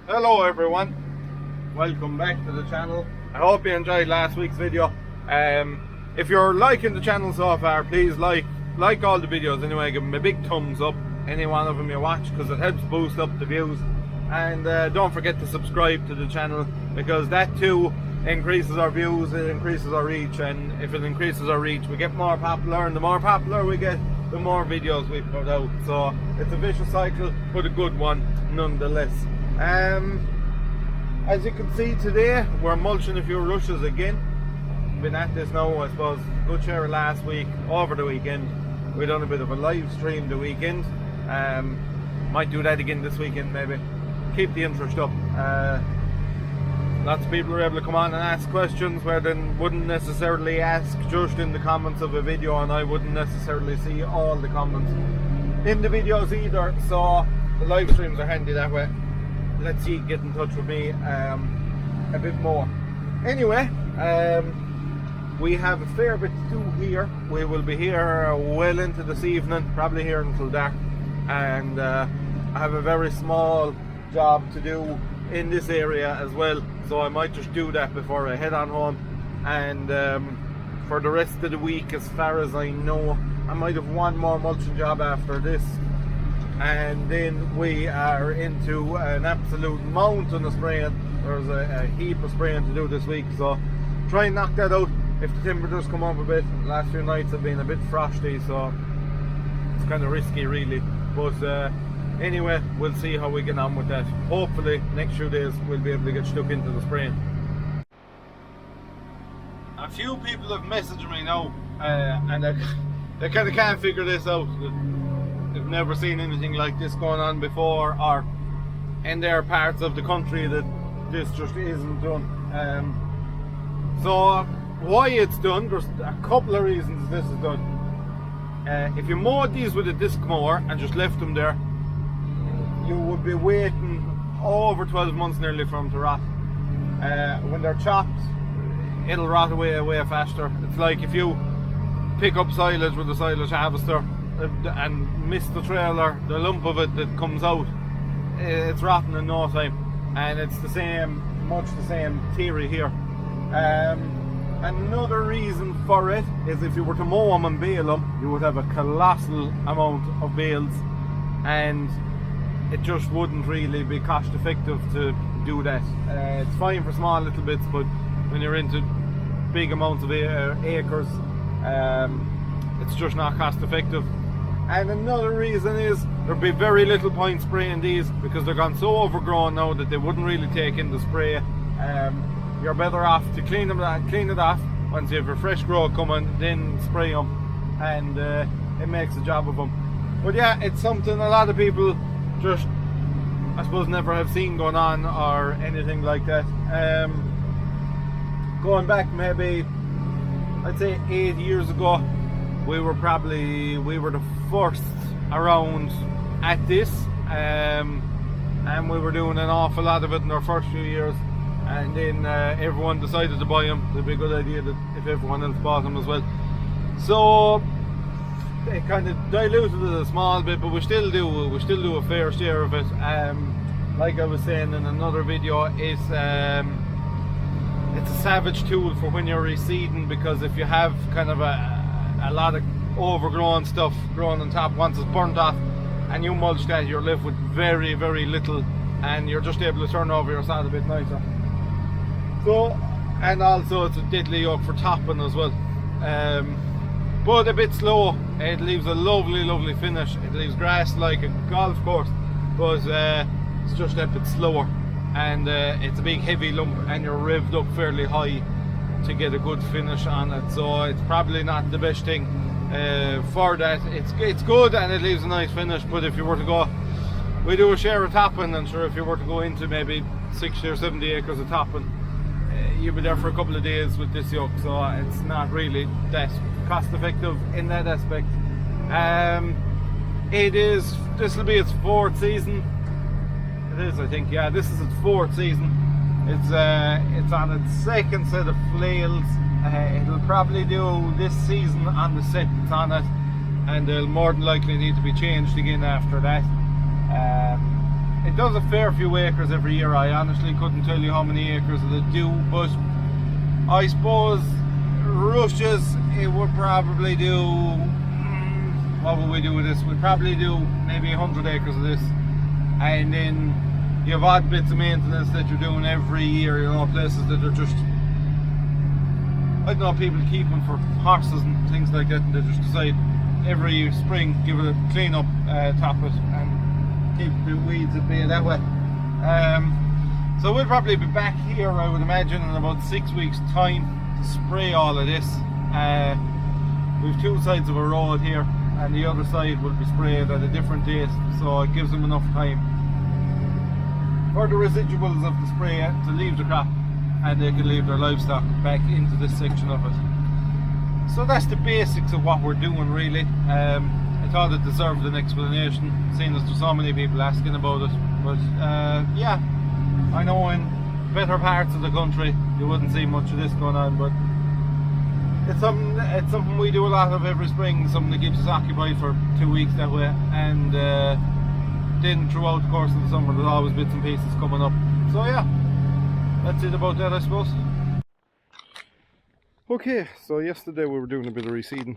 Hello everyone, welcome back to the channel. I hope you enjoyed last week's video. If you're liking the channel so far, please like all the videos anyway. Give them a big thumbs up, any one of them you watch, because it helps boost up the views. And don't forget to subscribe to the channel, because that too increases our views, it increases our reach, and if it increases our reach we get more popular, and the more popular we get, the more videos we put out. So it's a vicious cycle, but a good one nonetheless. As you can see today, we're mulching a few rushes again. Been at this now, I suppose, good share last week, over the weekend. We done a bit of a live stream the weekend. Might do that again this weekend maybe. Keep the interest up. Lots of people are able to come on and ask questions where they wouldn't necessarily ask just in the comments of a video, and I wouldn't necessarily see all the comments in the videos either. So the live streams are handy that way. Let's see, get in touch with me a bit more. Anyway, we have a fair bit to do here. We will be here well into this evening, probably here until dark, and I have a very small job to do in this area as well, so I might just do that before I head on home. And for the rest of the week, as far as I know, I might have one more mulching job after this, and then we are into an absolute mountain of spraying. There's a heap of spraying to do this week, so try and knock that out if the temperatures come up a bit. The last few nights have been a bit frosty, so it's kind of risky really, but anyway, we'll see how we get on with that. Hopefully next few days we'll be able to get stuck into the spraying. A few people have messaged me now, and they kind of can't figure this out. They've never seen anything like this going on before, or in their parts of the country that this just isn't done. So why it's done, there's a couple of reasons this is done. If you mowed these with a disc mower and just left them there, you would be waiting over 12 months nearly for them to rot. When they're chopped, it'll rot away faster. It's like if you pick up silage with a silage harvester and miss the trailer, the lump of it that comes out, it's rotting in no time. And it's the same, much the same theory here. Another reason for it is if you were to mow them and bale them, you would have a colossal amount of bales, and it just wouldn't really be cost effective to do that. It's fine for small little bits, but when you're into big amounts of acres, it's just not cost effective. And another reason is there'd be very little point spraying these, because they're gone so overgrown now that they wouldn't really take in the spray. You're better off to clean it off once you have your fresh grow coming, then spray them, and it makes a job of them. But yeah, it's something a lot of people just, I suppose, never have seen going on or anything like that. Going back maybe, I'd say 8 years ago, we were the first around at this, and we were doing an awful lot of it in our first few years, and then everyone decided to buy them. It'd be a good idea that if everyone else bought them as well. So it kind of diluted it a small bit, but we still do a fair share of it. Like I was saying in another video, it's a savage tool for when you're reseeding, because if you have kind of a lot of overgrown stuff growing on top, once it's burnt off and you mulch that, you're left with very, very little, and you're just able to turn over your sod a bit nicer. So, and also it's a deadly yoke for topping as well. But a bit slow. It leaves a lovely finish. It leaves grass like a golf course, but it's just a bit slower, and it's a big heavy lump, and you're revved up fairly high to get a good finish on it. So it's probably not the best thing for that. It's good and it leaves a nice finish, but if you were to go, we do a share of topping, and sure, if you were to go into maybe 60 or 70 acres of topping, you'll be there for a couple of days with this yoke, so it's not really that cost effective in that aspect. This will be its 4th season. It is, I think, yeah, this is its 4th season. It's on its 2nd set of flails. It'll probably do this season on the set it's on it, and they'll more than likely need to be changed again after that. it does a fair few acres every year. I honestly couldn't tell you how many acres it do, but I suppose rushes it would probably do, what would we do with this? We'd probably do maybe 100 acres of this, and then you have odd bits of maintenance that you're doing every year, you know, places that are just, I don't know, people keep them for horses and things like that, and they just decide every spring give it a clean up, top it, and keep the weeds at bay that way. So we'll probably be back here, I would imagine, in about 6 weeks time to spray all of this. We've two sides of a road here, and the other side will be sprayed at a different date, so it gives them enough time for the residuals of the spray to leave the crop, and they can leave their livestock back into this section of it. So that's the basics of what we're doing, really. I thought it deserved an explanation, seeing as there's so many people asking about it. But yeah, I know in better parts of the country you wouldn't see much of this going on, but it's something we do a lot of every spring, something that keeps us occupied for 2 weeks that way, and then throughout the course of the summer there's always bits and pieces coming up. So yeah, that's it about that, I suppose. Okay, so yesterday we were doing a bit of reseeding.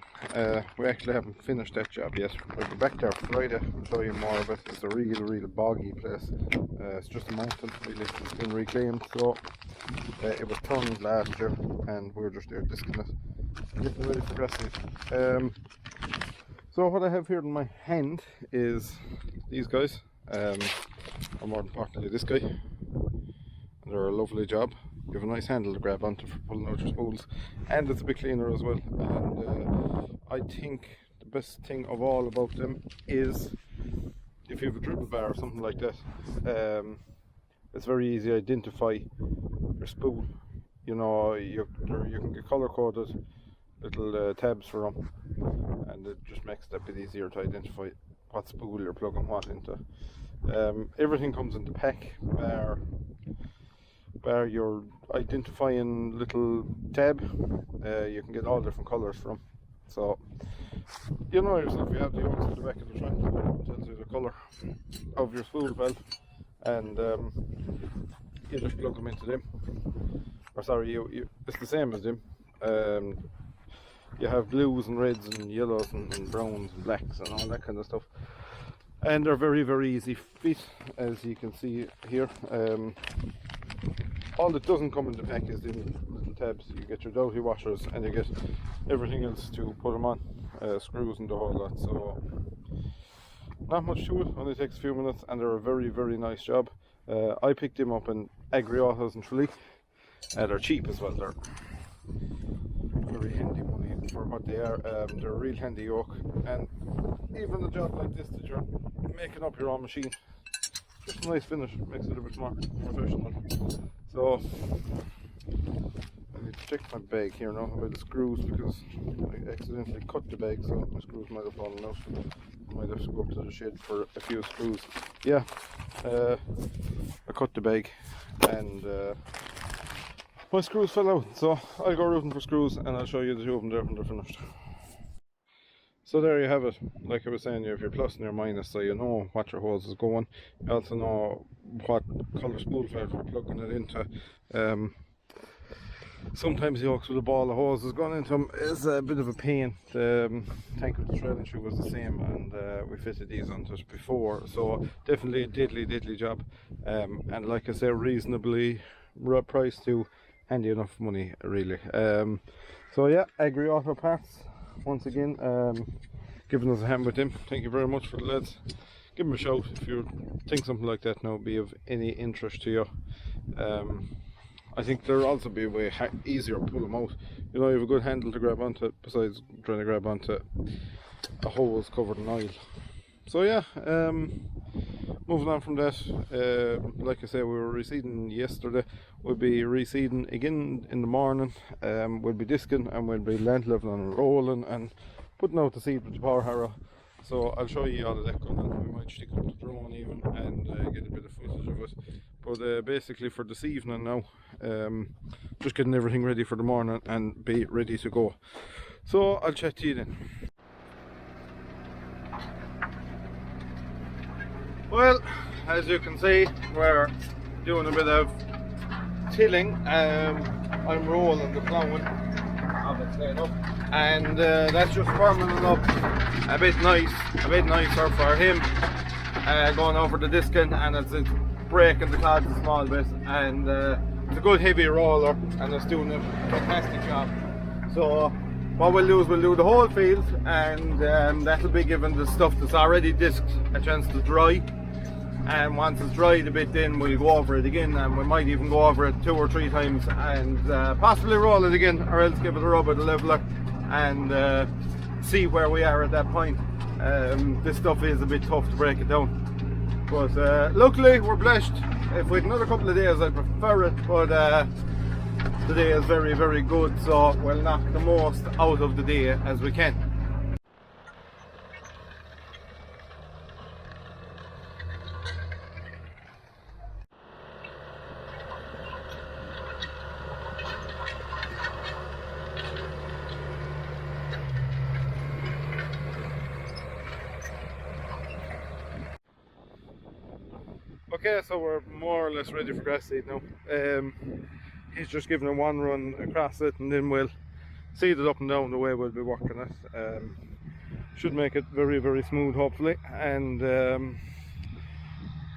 We actually haven't finished that job yet. We'll be back there Friday and show you more of it. It's a real boggy place. It's just a mountain, really. It's been reclaimed, so it was turned last year and we were just there disking it and getting ready for grassing it. So what I have here in my hand is these guys, or more importantly this guy. And they're a lovely job. You have a nice handle to grab onto for pulling out your spools, and it's a bit cleaner as well. And I think the best thing of all about them is if you have a dribble bar or something like that, it's very easy to identify your spool. You know, you can get color coded little tabs for them, and it just makes it a bit easier to identify what spool you're plugging what into. Everything comes in the pack, bar your identifying little tab. You can get all different colours from, so you know yourself, you have the ones at the back of the trunk, it tells you the colour of your spool valve, and you just plug them into them, or sorry, it's the same as them. You have blues and reds and yellows and browns and blacks and all that kind of stuff, and they're very easy fit, as you can see here. All that doesn't come in the pack is the little tabs. You get your doughty washers and you get everything else to put them on, screws and the whole lot. So not much to it, only takes a few minutes, and they're a very nice job. I picked them up in Agri-Autos in Tralee. They're cheap as well. They're very handy money for what they are. They're a real handy yoke, and even a job like this that you're making up your own machine, just a nice finish, makes it a bit more professional. So I need to check my bag here now about the screws, because I accidentally cut the bag, so my screws might have fallen out. I might have to go up to the shed for a few screws. Yeah, I cut the bag and my screws fell out, so I'll go rooting for screws and I'll show you the two of them there when they're finished. So there you have it. Like I was saying, you have your plus and your minus, so you know what your hose is going. You also know what colour spool valve you're plugging it into. Sometimes the yokes with a ball of hoses going into them is a bit of a pain. The tank with the trailing shoe was the same, and we fitted these onto it before, so definitely a diddly job. And like I say, reasonably priced too, handy enough money really. So yeah, Agri-Auto Parts, once again, giving us a hand with them. Thank you very much for the lads. Give them a shout if you think something like that now would be of any interest to you. I think there'll also be a way easier to pull them out. You know, you have a good handle to grab onto, besides trying to grab onto a hose covered in oil. So yeah, moving on from that, like I said, we were reseeding yesterday. We'll be reseeding again in the morning. We'll be disking and we'll be land leveling and rolling and putting out the seed with the power harrow. So I'll show you all of that going on. We might stick up the drone even and get a bit of footage of it. But basically for this evening now, just getting everything ready for the morning and be ready to go. So I'll chat to you then. Well, as you can see, we're doing a bit of tilling. I'm rolling the ploughing, obviously enough, and that's just firming it up a bit nicer for him, going over the discing, and it's breaking the clods a small bit, and it's a good heavy roller, and it's doing a fantastic job. So what we'll do is we'll do the whole field, and that'll be giving the stuff that's already disked a chance to dry. And once it's dried a bit, then we'll go over it again, and we might even go over it 2 or 3 times, and possibly roll it again, or else give it a rub at the leveler and see where we are at that point. This stuff is a bit tough to break it down, but luckily we're blessed. If we had another couple of days, I'd prefer it, but the day is very, very good, so we'll knock the most out of the day as we can. Okay, so we're more or less ready for grass seed now. He's just giving it one run across it, and then we'll seed it up and down the way we'll be working it. Should make it very, very smooth, hopefully. And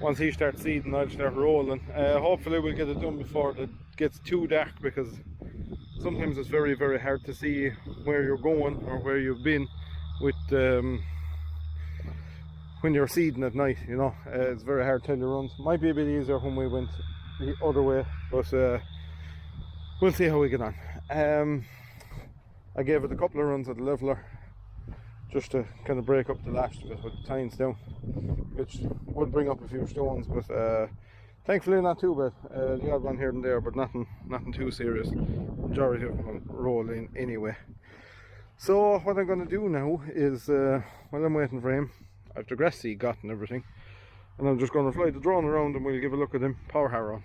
once he starts seeding, I'll start rolling. Hopefully we'll get it done before it gets too dark, because sometimes it's very, very hard to see where you're going or where you've been with when you're seeding at night, you know. It's very hard to tell your runs. Might be a bit easier when we went the other way, but we'll see how we get on. I gave it a couple of runs at the leveler just to kind of break up the lash a bit with the tines down, which would bring up a few stones, but thankfully not too bad. The odd one here and there, but nothing too serious. Majority of them roll in anyway. So what I'm going to do now is, while I'm waiting for him, I've the grass seed got and everything, and I'm just going to fly the drone around and we'll give a look at him power harrow on.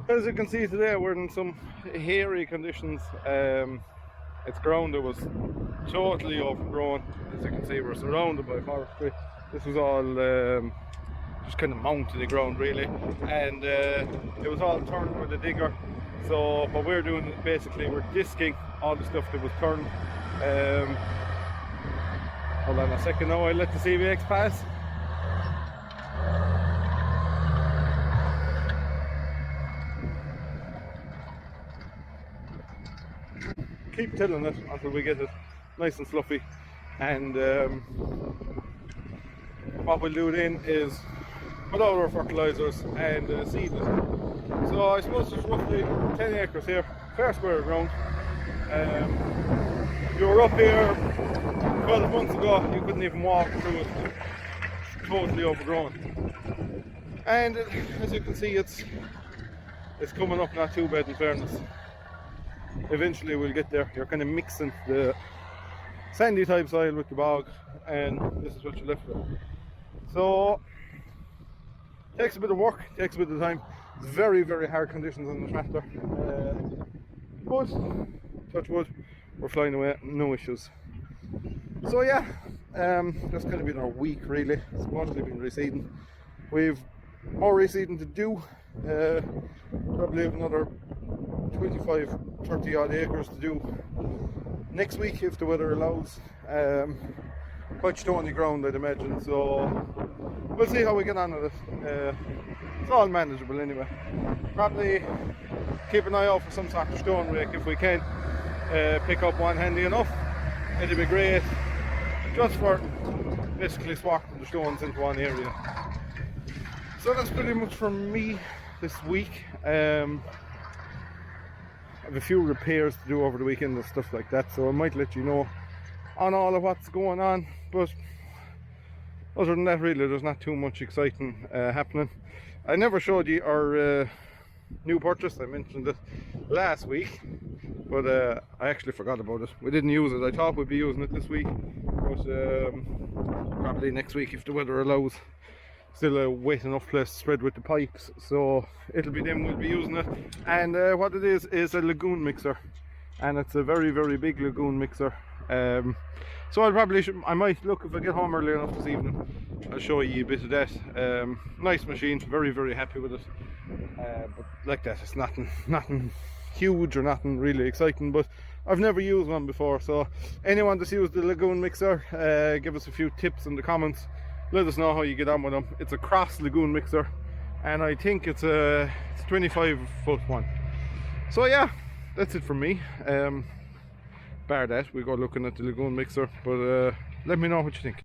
As you can see today, we're in some hairy conditions. It's ground that was totally overgrown. As you can see, we're surrounded by forestry. This was all just kind of mounted to the ground really, and it was all turned with a digger. So what we're doing is basically we're disking all the stuff that was turned. Hold on a second now, I'll let the CVX pass. Keep tilling it until we get it nice and fluffy, and what we'll do then is put out our fertilizers and seed it. So I suppose there's roughly 10 acres here, fair square ground. If you were up here 12 months ago, you couldn't even walk through it. It's totally overgrown, and as you can see, it's coming up not too bad in fairness. Eventually we'll get there. You're kind of mixing the sandy type soil with the bog, and this is what you're left with. So takes a bit of work, takes a bit of time. It's very, very hard conditions on the tractor, but touch wood, we're flying away, no issues. So yeah, that's kind of been our week really. It's mostly been reseeding. We've more reseeding to do, probably have another 25-30 odd acres to do next week if the weather allows. Quite stony ground I'd imagine, so we'll see how we get on with it. It's all manageable anyway. Probably keep an eye out for some sort of stone rake if we can pick up one handy enough. It'd be great just for basically swapping the stones into one area. So that's pretty much from me this week. I have a few repairs to do over the weekend and stuff like that, so I might let you know on all of what's going on, but other than that really there's not too much exciting happening. I never showed you our new purchase. I mentioned it last week, but I actually forgot about it. We didn't use it. I thought we'd be using it this week, but probably next week if the weather allows. Still a wet enough place to spread with the pipes, so it'll be them we'll be using it. And what it is a lagoon mixer, and it's a very, very big lagoon mixer. So I might look, if I get home early enough this evening, I'll show you a bit of that. Nice machine, very, very happy with it. But like that, it's nothing huge or nothing really exciting, but I've never used one before. So anyone that's used the lagoon mixer, give us a few tips in the comments. Let us know how you get on with them. It's a cross lagoon mixer, and I think it's a 25-foot one. So yeah, that's it from me. Bar that, we go looking at the lagoon mixer, but let me know what you think.